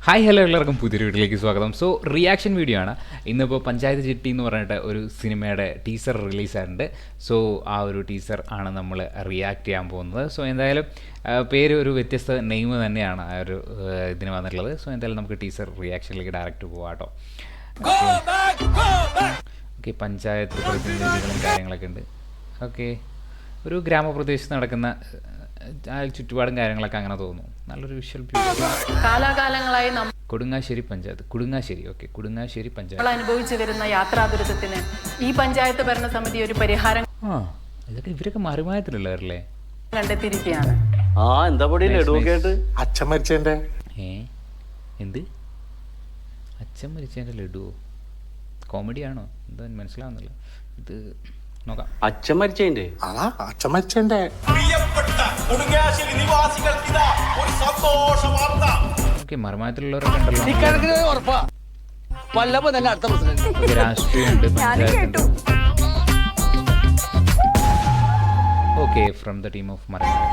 Hi hello എല്ലാവർക്കും പുതിയൊരു വീഡിയോയിലേക്ക് സ്വാഗതം. സോ റിയാക്ഷൻ വീഡിയോ ആണ്. ഇന്നിപ്പോൾ പഞ്ചായത്ത് ചിട്ടി എന്ന് പറഞ്ഞിട്ട് ഒരു സിനിമയുടെ ടീസർ റിലീസായിട്ടുണ്ട്. സോ ആ ഒരു ടീസർ ആണ് നമ്മൾ റിയാക്ട് ചെയ്യാൻ പോകുന്നത്. സോ എന്തായാലും പേര് ഒരു വ്യത്യസ്ത നെയിം തന്നെയാണ് ആ ഒരു ഇതിന് വന്നിട്ടുള്ളത്. സോ എന്തായാലും നമുക്ക് ടീസർ റിയാക്ഷനിലേക്ക് ഡയറക്റ്റ് പോകാം കേട്ടോ. ഓക്കെ, പഞ്ചായത്ത് പ്രതിനിധികളും കാര്യങ്ങളൊക്കെ ഉണ്ട്. ഓക്കെ, ഒരു ഗ്രാമപ്രദേശത്ത് നടക്കുന്ന ചുറ്റുപാടും കാര്യങ്ങളൊക്കെ അങ്ങനെ തോന്നുന്നു. നല്ലൊരു വിഷ്വൽ കാലാകാലങ്ങളായി കൊടുങ്ങാശ്ശേരി പഞ്ചായത്ത്. കൊടുങ്ങാശ്ശേരി, ഓക്കെ, കൊടുങ്ങാശ്ശേരി പഞ്ചായത്ത് അനുഭവിച്ചു വരുന്ന യാത്രാ ദുരിതത്തിന് ഈ പഞ്ചായത്ത് ഭരണസമിതി ഒരു പരിഹാരം ഇതൊക്കെ ഇവരൊക്കെ മറിമായത്തിലുള്ളവരല്ലേ കണ്ടെത്തിയിരിക്കുകയാണ്. അച്ഛൻ മരിച്ചതിന്റെ എന്ത് അച്ഛൻ മരിച്ചതിന്റെ ലഡുവോ? കോമഡിയാണോ എന്താ മനസ്സിലാവുന്നില്ല. ഇത് നോക്കാം. അച്ഛൻ മരിച്ചതിന്റെ അച്ഛൻ മരിച്ചതിന്റെ ഓക്കെ, മറിമായത്തിലുള്ളവരൊക്കെ ഉണ്ടല്ലോ. രാഷ്ട്രീയമുണ്ട്, പഞ്ചായത്തുണ്ട്. Okay, from the team of Marimayam.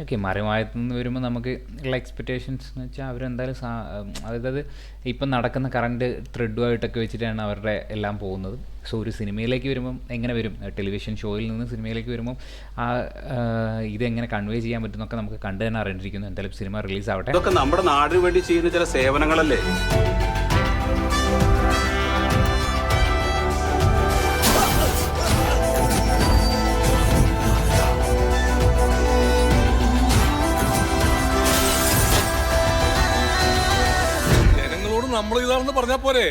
Okay, മറിമായത്ത് നിന്ന് വരുമ്പോൾ നമുക്ക് ഉള്ള എക്സ്പെക്റ്റേഷൻസ് എന്ന് വെച്ചാൽ അവരെന്തായാലും അതായത് ഇപ്പം നടക്കുന്ന കറണ്ട് ത്രെഡുമായിട്ടൊക്കെ വെച്ചിട്ടാണ് അവരുടെ എല്ലാം പോകുന്നത്. സോ ഒരു സിനിമയിലേക്ക് വരുമ്പം എങ്ങനെ വരും, ടെലിവിഷൻ ഷോയിൽ നിന്ന് സിനിമയിലേക്ക് വരുമ്പം ഇതെങ്ങനെ കൺവേ ചെയ്യാൻ പറ്റുന്നൊക്കെ നമുക്ക് കണ്ടു തന്നെ അറിഞ്ഞിരിക്കുന്നു. എന്തായാലും സിനിമ റിലീസ് ആവട്ടെ. ഇതൊക്കെ നമ്മുടെ നാടിന് വേണ്ടി ചെയ്യുന്ന ചില സേവനങ്ങളല്ലേ. നമ്മൾ ഇതാണെന്ന് പറഞ്ഞാ പോരെ.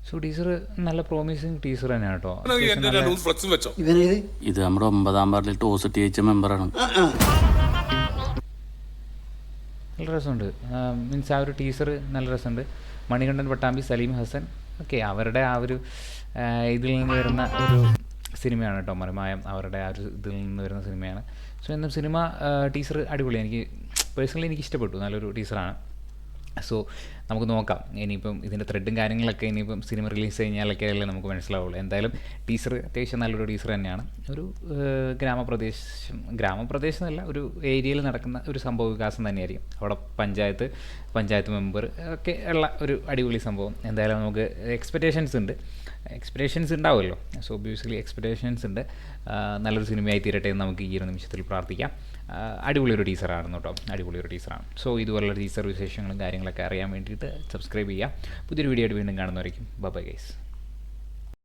സോ ടീസർ നല്ല പ്രോമിസിങ് ടീസർ തന്നെയാണ് കേട്ടോ. ഇത് നമ്മുടെ 9ാം വാർഡിൽ ടോസ് TH മെമ്പറാണ്. നല്ല രസമുണ്ട്. മീൻസ് ആ ഒരു ടീസർ നല്ല രസമുണ്ട്. മണികണ്ഠൻ പട്ടാമ്പി, സലീം ഹസൻ, ഓക്കെ, അവരുടെ ആ ഒരു ഇതിൽ നിന്ന് വരുന്ന ഒരു സിനിമയാണ് കേട്ടോ മറിമായം. അവരുടെ ആ ഒരു ഇതിൽ നിന്ന് വരുന്ന സിനിമയാണ്. സോ എന്നാൽ സിനിമ ടീസർ അടിപൊളി. എനിക്ക് പേഴ്സണലി എനിക്ക് ഇഷ്ടപ്പെട്ടു. നല്ലൊരു ടീസറാണ്. സോ നമുക്ക് നോക്കാം. ഇനിയിപ്പം ഇതിൻ്റെ ത്രെഡും കാര്യങ്ങളൊക്കെ ഇനിയിപ്പം സിനിമ റിലീസ് കഴിഞ്ഞാലൊക്കെ അല്ലേ നമുക്ക് മനസ്സിലാവുള്ളൂ. എന്തായാലും ടീസർ അത്യാവശ്യം നല്ലൊരു ടീസർ തന്നെയാണ്. ഒരു ഗ്രാമപ്രദേശമല്ല, ഒരു ഏരിയയിൽ നടക്കുന്ന ഒരു സംഭവ വികാസം തന്നെയായിരിക്കും. അവിടെ പഞ്ചായത്ത് മെമ്പർ ഒക്കെ ഉള്ള ഒരു അടിപൊളി സംഭവം. എന്തായാലും നമുക്ക് എക്സ്പെക്റ്റേഷൻസ് ഉണ്ടാവുമല്ലോ. സോ ഒബ്വിയസ്ലി എക്സ്പെക്റ്റേഷൻസ് ഉണ്ട്. നല്ലൊരു സിനിമയായി തീരട്ടെ എന്ന് നമുക്ക് ഈ ഒരു നിമിഷത്തിൽ പ്രാർത്ഥിക്കാം. അടിപൊളിയൊരു ടീസറായിരുന്നു കേട്ടോ, അടിപൊളിയൊരു ടീസറാണ്. സോ ഇതുപോലുള്ള ടീസർ വിശേഷങ്ങളും കാര്യങ്ങളൊക്കെ അറിയാൻ വേണ്ടിയിട്ട് സബ്സ്ക്രൈബ് ചെയ്യുക. പുതിയൊരു വീഡിയോ ആയിട്ട് വീണ്ടും കാണുന്നവരേക്കും ബൈ ഗൈസ്.